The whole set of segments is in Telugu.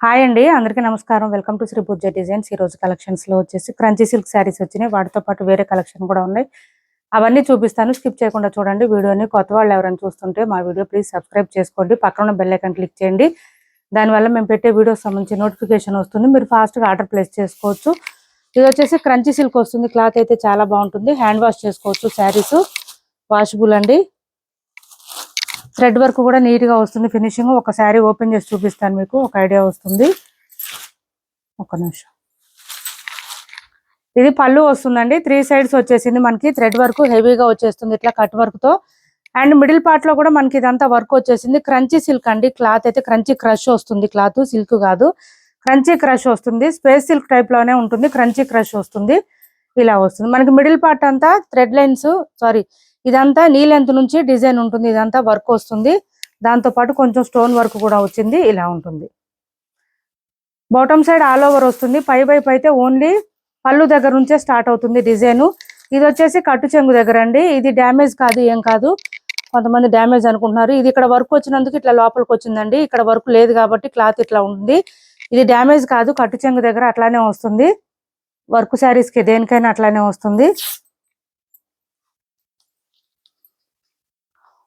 హాయ్ అండి, అందరికీ నమస్కారం. Welcome to Sri Pooja Designs. ఈ రోజు కలెక్షన్స్ లో వచ్చేసి క్రంచీ సిల్క్ శారీస్ వచ్చినాయి. వాటితో పాటు వేరే కలెక్షన్ కూడా ఉన్నాయి. అవన్నీ చూపిస్తాను, స్కిప్ చేయకుండా చూడండి వీడియోని. కొత్త వాళ్ళు ఎవరైనా చూస్తుంటే మా వీడియో ప్లీజ్ సబ్స్క్రైబ్ చేసుకోండి, పక్కన బెల్ ఐకాన్ క్లిక్ చేయండి. దానివల్ల మేము పెట్టే వీడియోస్ సంబంధించి నోటిఫికేషన్ వస్తుంది, మీరు ఫాస్ట్గా ఆర్డర్ ప్లేస్ చేసుకోవచ్చు. ఇది వచ్చేసి క్రంచీ సిల్క్ వస్తుంది. క్లాత్ అయితే చాలా బాగుంటుంది, హ్యాండ్ వాష్ చేసుకోవచ్చు. శారీస్ వాషబుల్ అండి. థ్రెడ్ వర్క్ కూడా నీట్ గా వస్తుంది. ఫినిషింగ్ ఒక శారీ ఓపెన్ చేసి చూపిస్తాను, మీకు ఒక ఐడియా వస్తుంది. ఒక నిమిషం. ఇది పళ్ళు వస్తుందండి, 3 సైడ్స్ వచ్చేసింది. మనకి థ్రెడ్ వర్క్ హెవీగా వచ్చేస్తుంది ఇట్లా కట్ వర్క్ తో. అండ్ మిడిల్ పార్ట్ లో కూడా మనకి ఇదంతా వర్క్ వచ్చేసింది. క్రంచీ సిల్క్ అండి. క్లాత్ అయితే క్రంచీ క్రష్ వస్తుంది. క్లాత్ సిల్క్ కాదు, క్రంచీ క్రష్ వస్తుంది. స్పేస్ సిల్క్ టైప్ లోనే ఉంటుంది, క్రంచీ క్రష్ వస్తుంది. ఇలా వస్తుంది మనకి. మిడిల్ పార్ట్ అంతా థ్రెడ్ లైన్స్, సారీ ఇదంతా నీ లెంత్ నుంచి డిజైన్ ఉంటుంది. ఇదంతా వర్క్ వస్తుంది, దాంతో పాటు కొంచెం స్టోన్ వర్క్ కూడా వచ్చింది. ఇలా ఉంటుంది. బాటమ్ సైడ్ ఆల్ ఓవర్ వస్తుంది. పై వైపు అయితే ఓన్లీ పళ్ళు దగ్గర నుంచే స్టార్ట్ అవుతుంది డిజైన్. ఇది వచ్చేసి కట్టు చెంగు దగ్గర అండి. ఇది డ్యామేజ్ కాదు, ఏం కాదు. కొంతమంది డ్యామేజ్ అనుకుంటున్నారు. ఇది ఇక్కడ వర్క్ వచ్చినందుకు ఇట్లా లోపలికి వచ్చిందండి. ఇక్కడ వర్క్ లేదు కాబట్టి క్లాత్ ఇట్లా ఉంది. ఇది డ్యామేజ్ కాదు, కట్టు చెంగు దగ్గర అట్లానే వస్తుంది. వర్క్ శారీస్ కి దేనికైనా అట్లానే వస్తుంది.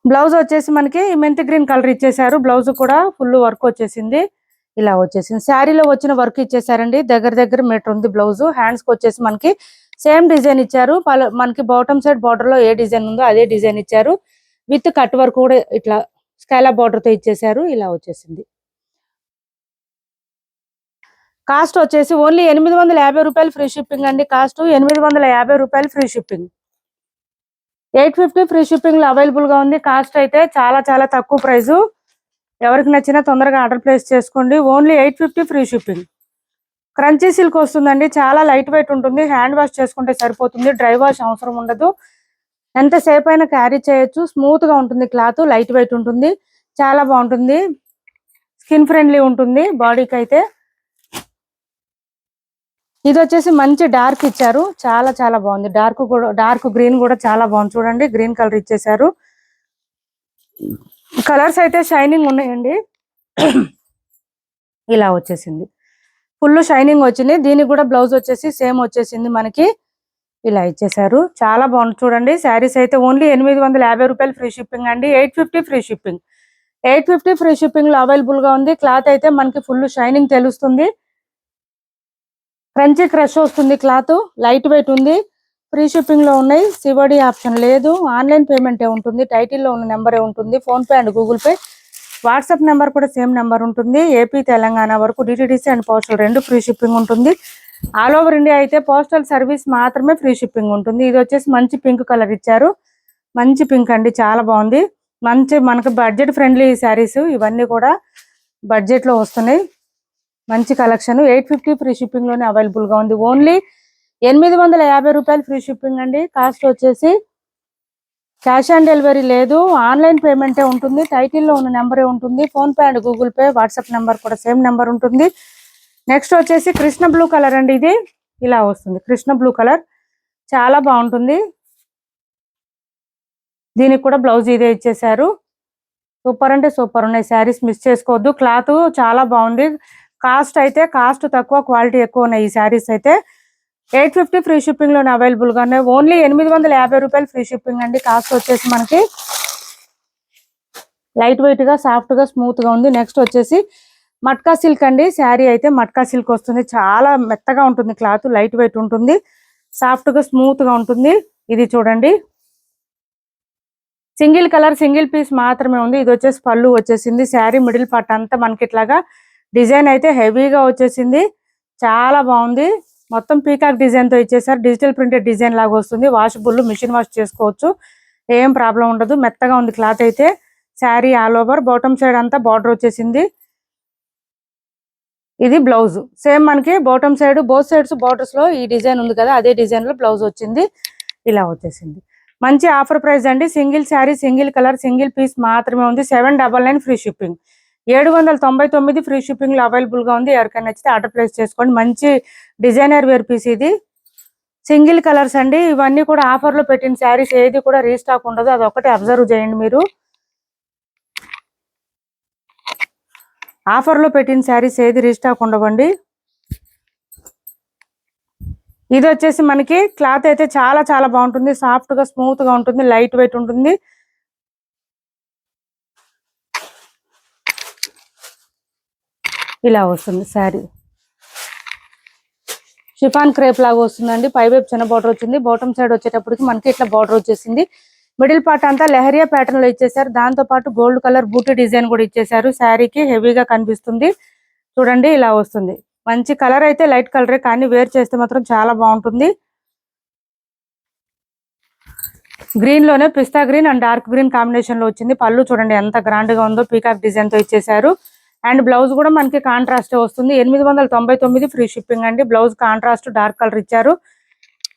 బ్లౌజ్ వచ్చేసి మనకి మెంతి గ్రీన్ కలర్ ఇచ్చేసారు. బ్లౌజ్ కూడా ఫుల్ వర్క్ వచ్చేసింది. ఇలా వచ్చేసింది. శారీలో వచ్చిన వర్క్ ఇచ్చేసారండి. దగ్గర దగ్గర మీటర్ ఉంది బ్లౌజ్. హ్యాండ్స్ కి వచ్చేసి మనకి సేమ్ డిజైన్ ఇచ్చారు. మనకి బాటమ్ సైడ్ బార్డర్ లో ఏ డిజైన్ ఉందో అదే డిజైన్ ఇచ్చారు. విత్ కట్ వర్క్ కూడా ఇట్లా స్కాలప్ బార్డర్ తో ఇచ్చేసారు. ఇలా వచ్చేసింది. కాస్ట్ వచ్చేసి ఓన్లీ 850 రూపాయలు ఫ్రీ షిప్పింగ్ అండి. కాస్ట్ 850 రూపాయలు ఫ్రీ షిప్పింగ్. 850 ఫ్రీ షిప్పింగ్ లో అవైలబుల్ గా ఉంది. కాస్ట్ అయితే చాలా చాలా తక్కువ ప్రైస్. ఎవరికి నచ్చినా తొందరగా ఆర్డర్ ప్లేస్ చేసుకోండి. Only 850 free shipping. Crunchy silk వస్తుందండి. చాలా లైట్ వెయిట్ ఉంటుంది. హ్యాండ్ వాష్ చేసుకుంటే సరిపోతుంది, డ్రై వాష్ అవసరం ఉండదు. ఎంతసేపు అయినా క్యారీ చేయొచ్చు. స్మూత్ గా ఉంటుంది క్లాత్, లైట్ వెయిట్ ఉంటుంది, చాలా బాగుంటుంది. స్కిన్ ఫ్రెండ్లీ ఉంటుంది బాడీకి అయితే. ఇది వచ్చేసి మంచి డార్క్ ఇచ్చారు, చాలా చాలా బాగుంది. డార్క్ గ్రీన్ కూడా చాలా బాగుంది. చూడండి, గ్రీన్ కలర్ ఇచ్చేసారు. కలర్స్ అయితే షైనింగ్ ఉన్నాయండి. ఇలా వచ్చేసింది, ఫుల్ షైనింగ్ వచ్చింది. దీనికి కూడా బ్లౌజ్ వచ్చేసి సేమ్ వచ్చేసింది మనకి. ఇలా ఇచ్చేసారు, చాలా బాగుంది. చూడండి, శారీస్ అయితే ఓన్లీ 850 రూపాయలు ఫ్రీ షిప్పింగ్ అండి. 850 ఫ్రీ షిప్పింగ్. 850 ఫ్రీ షిప్పింగ్ లో అవైలబుల్ గా ఉంది. క్లాత్ అయితే మనకి ఫుల్ షైనింగ్ తెలుస్తుంది. క్రంచీ క్రష్ వస్తుంది. క్లాత్ లైట్ వెయిట్ ఉంది. ఫ్రీ షిప్పింగ్ లో ఉన్నాయి. సివడి ఆప్షన్ లేదు, ఆన్లైన్ పేమెంట్ ఉంటుంది. టైటిల్లో ఉన్న నెంబరే ఉంటుంది, phone pay and Google pay. WhatsApp number కూడా సేమ్ నెంబర్ ఉంటుంది. ఏపీ తెలంగాణ వరకు DTDC and postal 2 free shipping ఉంటుంది. ఆల్ ఓవర్ ఇండియా అయితే పోస్టల్ సర్వీస్ మాత్రమే ఫ్రీ షిప్పింగ్ ఉంటుంది. ఇది వచ్చేసి మంచి పింక్ కలర్ ఇచ్చారు. మంచి పింక్ అండి, చాలా బాగుంది. మంచి మనకు బడ్జెట్ ఫ్రెండ్లీ శారీస్ ఇవన్నీ కూడా బడ్జెట్ లో వస్తున్నాయి. మంచి కలెక్షన్. 850 ఫ్రీ షిప్పింగ్ లోనే అవైలబుల్ గా ఉంది. ఓన్లీ 850 రూపాయలు ఫ్రీ షిప్పింగ్ అండి. కాస్ట్ వచ్చేసి క్యాష్ ఆన్ డెలివరీ లేదు, ఆన్లైన్ పేమెంటే ఉంటుంది. టైటిల్లో ఉన్న నెంబరే ఉంటుంది, phone pay and Google pay. WhatsApp number కూడా సేమ్ నెంబర్ ఉంటుంది. నెక్స్ట్ వచ్చేసి కృష్ణ బ్లూ కలర్ అండి. ఇది ఇలా వస్తుంది, కృష్ణ బ్లూ కలర్ చాలా బాగుంటుంది. దీనికి కూడా బ్లౌజ్ ఇదే ఇచ్చేసారు. సూపర్ అంటే సూపర్ ఉన్నాయి శారీస్, మిస్ చేసుకోవద్దు. క్లాత్ చాలా బాగుంది. కాస్ట్ అయితే కాస్ట్ తక్కువ, క్వాలిటీ ఎక్కువ ఉన్నాయి ఈ శారీస్ అయితే. 850 ఫ్రీ షిప్పింగ్ లోనే అవైలబుల్ గా ఉన్నాయి. ఓన్లీ 850 రూపాయలు ఫ్రీ షిప్పింగ్ అండి. కాస్ట్ వచ్చేసి మనకి లైట్ వెయిట్ గా, సాఫ్ట్ గా, స్మూత్ గా ఉంది. నెక్స్ట్ వచ్చేసి మట్కా సిల్క్ అండి. శారీ అయితే మట్కా సిల్క్ వస్తుంది. చాలా మెత్తగా ఉంటుంది క్లాత్, లైట్ వెయిట్ ఉంటుంది, సాఫ్ట్ గా, స్మూత్ గా ఉంటుంది. ఇది చూడండి, సింగిల్ కలర్ సింగిల్ పీస్ మాత్రమే ఉంది. ఇది వచ్చేసి పళ్ళు వచ్చేసింది. శారీ మిడిల్ పార్ట్ అంతా మనకి ఇట్లాగా డిజైన్ అయితే హెవీగా వచ్చేసింది, చాలా బాగుంది. మొత్తం పీకాక్ డిజైన్ తో ఇచ్చేసారు. డిజిటల్ ప్రింటెడ్ డిజైన్ లాగా వస్తుంది. వాషబుల్, మిషన్ వాష్ చేసుకోవచ్చు, ఏం ప్రాబ్లం ఉండదు. మెత్తగా ఉంది క్లాత్ అయితే. Sari all over bottom side అంతా బార్డర్ వచ్చేసింది. ఇది బ్లౌజ్ సేమ్ మనకి bottom side both sides borders లో ఈ డిజైన్ ఉంది కదా, అదే డిజైన్ లో బ్లౌజ్ వచ్చింది. ఇలా వచ్చేసింది. మంచి ఆఫర్ ప్రైస్ అండి. Single sari, single colour, single piece మాత్రమే ఉంది. 799 ఫ్రీ షిప్పింగ్. 799 ఫ్రీ షిప్పింగ్ లో అవైలబుల్ గా ఉంది. ఎవరికైనా నచ్చితే ఆర్డర్ ప్లేస్ చేసుకోండి. మంచి డిజైనర్ వేర్ పీస్ ఇది. సింగిల్ కలర్స్ అండి. ఇవన్నీ కూడా ఆఫర్ లో పెట్టిన శారీస్, ఏది కూడా రీస్టాక్ ఉండదు, అదొకటి అబ్జర్వ్ చేయండి మీరు. ఆఫర్ లో పెట్టిన శారీస్ ఏది రీస్టాక్ ఉండవండి. ఇది వచ్చేసి మనకి క్లాత్ అయితే చాలా చాలా బాగుంటుంది, సాఫ్ట్ గా స్మూత్ గా ఉంటుంది, లైట్ వెయిట్ ఉంటుంది. ఇలా వస్తుంది శారీ. షిఫాన్ క్రేప్ లాగా వస్తుందండి. పైవైపు చిన్న బార్డర్ వచ్చింది, బాటమ్ సైడ్ వచ్చేటప్పటికి మనకి ఇట్లా బార్డర్ వచ్చేసింది. మిడిల్ పార్ట్ అంతా లెహరియా ప్యాటర్న్ లో ఇచ్చేసారు. దాంతో పాటు గోల్డ్ కలర్ బూటీ డిజైన్ కూడా ఇచ్చేసారు. శారీకి హెవీగా కనిపిస్తుంది. చూడండి ఇలా వస్తుంది. మంచి కలర్ అయితే లైట్ కలరే, కానీ వేర్ చేస్తే మాత్రం చాలా బాగుంటుంది. గ్రీన్ లోనే పిస్తా green and dark green combination లో వచ్చింది. పళ్ళు చూడండి ఎంత గ్రాండ్ గా ఉందో, పీకాక్ డిజైన్ తో ఇచ్చేసారు. అండ్ బ్లౌజ్ కూడా మనకి కాంట్రాస్ట్ వస్తుంది. 899 ఫ్రీ షిప్పింగ్ అండి. బ్లౌజ్ కాంట్రాస్ట్ డార్క్ కలర్ ఇచ్చారు.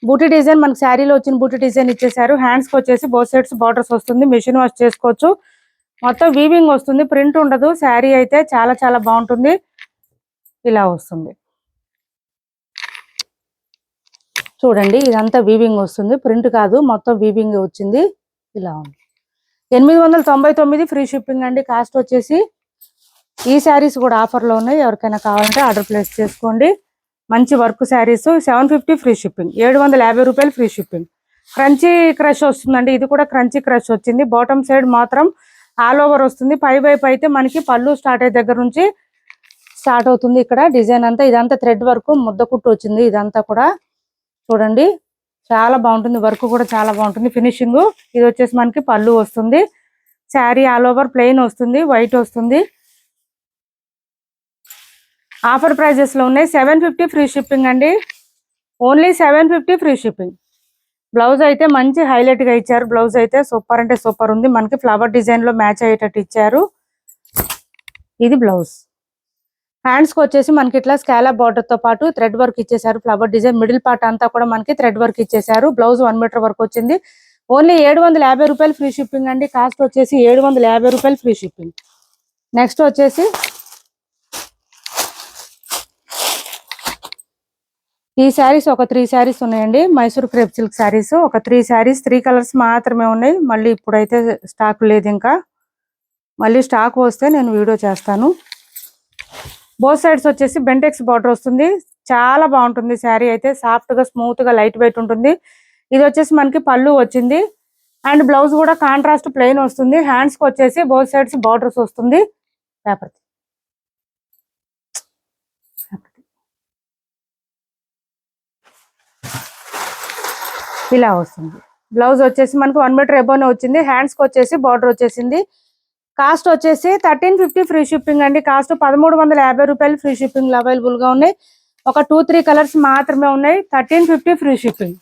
బూటీ డిజైన్ మనకి శారీలో వచ్చిన బూటీ డిజైన్ ఇచ్చేసారు. హ్యాండ్స్ కి వచ్చేసి బోత్ సైడ్స్ బార్డర్స్ వస్తుంది. మిషన్ వాష్ చేసుకోవచ్చు. మొత్తం వీవింగ్ వస్తుంది, ప్రింట్ ఉండదు. శారీ అయితే చాలా చాలా బాగుంటుంది. ఇలా వస్తుంది చూడండి, ఇదంతా వీవింగ్ వస్తుంది, ప్రింట్ కాదు, మొత్తం వీవింగ్ వచ్చింది. ఇలా ఉంది. 899 ఫ్రీ షిప్పింగ్ అండి. కాస్ట్ వచ్చేసి ఈ శారీస్ కూడా ఆఫర్ లో ఉన్నాయి. ఎవరికైనా కావాలంటే ఆర్డర్ ప్లేస్ చేసుకోండి. మంచి వర్క్ శారీస్ 750 ఫ్రీ షిప్పింగ్, 750 రూపాయలు ఫ్రీ షిప్పింగ్. క్రంచీ క్రష్ వస్తుందండి. ఇది కూడా క్రంచీ క్రష్ వచ్చింది. బాటమ్ సైడ్ మాత్రం ఆల్ ఓవర్ వస్తుంది. పై వైపు అయితే మనకి పళ్ళు స్టార్ట్ అయ్యే దగ్గర నుంచి స్టార్ట్ అవుతుంది. ఇక్కడ డిజైన్ అంతా ఇదంతా థ్రెడ్ వర్క్, ముద్ద కుట్టు వచ్చింది. ఇదంతా కూడా చూడండి చాలా బాగుంటుంది. వర్క్ కూడా చాలా బాగుంటుంది, ఫినిషింగ్. ఇది వచ్చేసి మనకి పళ్ళు వస్తుంది. శారీ ఆల్ ఓవర్ ప్లెయిన్ వస్తుంది, వైట్ వస్తుంది. ఆఫర్ ప్రైజెస్ లో ఉన్నాయి. 750 ఫ్రీ షిప్పింగ్ అండి. Only 750 free shipping. బ్లౌజ్ అయితే మంచి హైలైట్ గా ఇచ్చారు. బ్లౌజ్ అయితే సూపర్ అంటే సూపర్ ఉంది. మనకి ఫ్లవర్ డిజైన్ లో మ్యాచ్ అయ్యేటట్టు ఇచ్చారు. ఇది బ్లౌజ్. హ్యాండ్స్ కి వచ్చేసి మనకి ఇట్లా స్కాలప్ బార్డర్ తో పాటు థ్రెడ్ వర్క్ ఇచ్చేసారు. ఫ్లవర్ డిజైన్ మిడిల్ పార్ట్ అంతా కూడా మనకి థ్రెడ్ వర్క్ ఇచ్చేసారు. బ్లౌజ్ 1 మీటర్ వరకు వచ్చింది. ఓన్లీ 750 రూపాయలు ఫ్రీ షిప్పింగ్ అండి. కాస్ట్ వచ్చేసి 750 రూపాయలు ఫ్రీ షిప్పింగ్. నెక్స్ట్ వచ్చేసి ఈ శారీస్ ఒక 3 శారీస్ ఉన్నాయండి. మైసూర్ క్రేప్ సిల్క్ శారీస్ ఒక 3 శారీస్, 3 కలర్స్ మాత్రమే ఉన్నాయి. మళ్ళీ ఇప్పుడైతే స్టాక్ లేదు. ఇంకా మళ్ళీ స్టాక్ వస్తే నేను వీడియో చేస్తాను. బోత్ సైడ్స్ వచ్చేసి బెంటెక్స్ బార్డర్ వస్తుంది. చాలా బాగుంటుంది శారీ అయితే. సాఫ్ట్ గా స్మూత్ గా లైట్ వెయిట్ ఉంటుంది. ఇది వచ్చేసి మనకి పళ్ళు వచ్చింది. అండ్ బ్లౌజ్ కూడా కాంట్రాస్ట్ ప్లెయిన్ వస్తుంది. హ్యాండ్స్ కి వచ్చేసి బోత్ సైడ్స్ బార్డర్స్ వస్తుంది. పేపర్ ఇలా వస్తుంది. బ్లౌజ్ వచ్చేసి మనకు 1 మీటర్ ఎబోనే వచ్చింది. హ్యాండ్స్ కి వచ్చేసి బార్డర్ వచ్చేసింది. కాస్ట్ వచ్చేసి 1350 ఫ్రీ షిప్పింగ్ అండి. కాస్ట్ 1350 రూపాయలు ఫ్రీ షిప్పింగ్ అవైలబుల్ గా ఉన్నాయి. ఒక 2-3 కలర్స్ మాత్రమే ఉన్నాయి. 1350 ఫ్రీ షిప్పింగ్.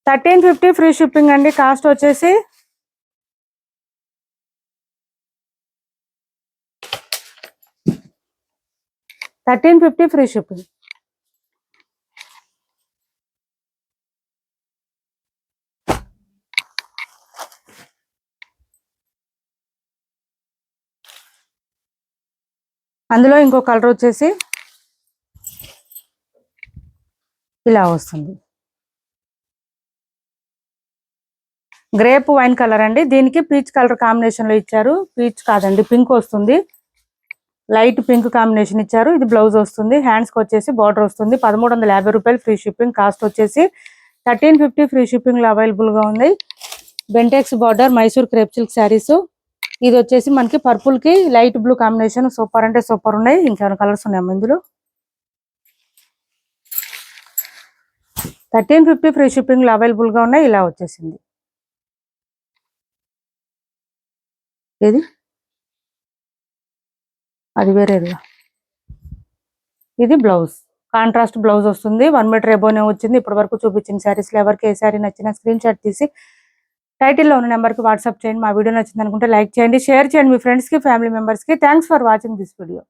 1350 ఫ్రీ షిప్పింగ్ అండి. కాస్ట్ వచ్చేసి 1350 ఫ్రీ షిప్పింగ్. అందులో ఇంకో కలర్ వచ్చేసి ఇలా వస్తుంది. గ్రేప్ వైన్ కలర్ అండి. దీనికి పీచ్ కలర్ కాంబినేషన్ లో ఇచ్చారు. పీచ్ కాదండి, పింక్ వస్తుంది. లైట్ పింక్ కాంబినేషన్ ఇచ్చారు. ఇది బ్లౌజ్ వస్తుంది. హ్యాండ్స్ కి వచ్చేసి బార్డర్ వస్తుంది. 1350 రూపాయలు ఫ్రీ షిప్పింగ్. కాస్ట్ వచ్చేసి 1350 ఫ్రీ షిప్పింగ్ లో అవైలబుల్ గా ఉంది. Bentex border Mysore crepe silk saris. ఇది వచ్చేసి మనకి పర్పుల్ కి లైట్ బ్లూ కాంబినేషన్. సూపర్ అంటే సూపర్ ఉన్నాయి. ఇంకేమైనా కలర్స్ ఉన్నాయమ్మా ఇందులో? 1350 ఫ్రీ షిప్పింగ్ లో అవైలబుల్ గా ఉన్నాయి. ఇలా వచ్చేసింది. ఏది అది వేరేదిగా. ఇది బ్లౌజ్ కాంట్రాస్ట్ బ్లౌజ్ వస్తుంది. 1 మీటర్ ఎబోనే వచ్చింది. ఇప్పటి వరకు చూపించిన శారీస్ లో ఎవరికి ఏ శారీ నచ్చినా స్క్రీన్ షాట్ తీసి టైటిల్లో ఉన్న నెంబర్కి వాట్సాప్ చేయండి. మా వీడియో నచ్చింది అనుకుంటే లైక్ చేయండి, షేర్ చేయండి మీ ఫ్రెండ్స్కి, ఫ్యామిలీ మెంబర్స్కి. Thanks for watching this video.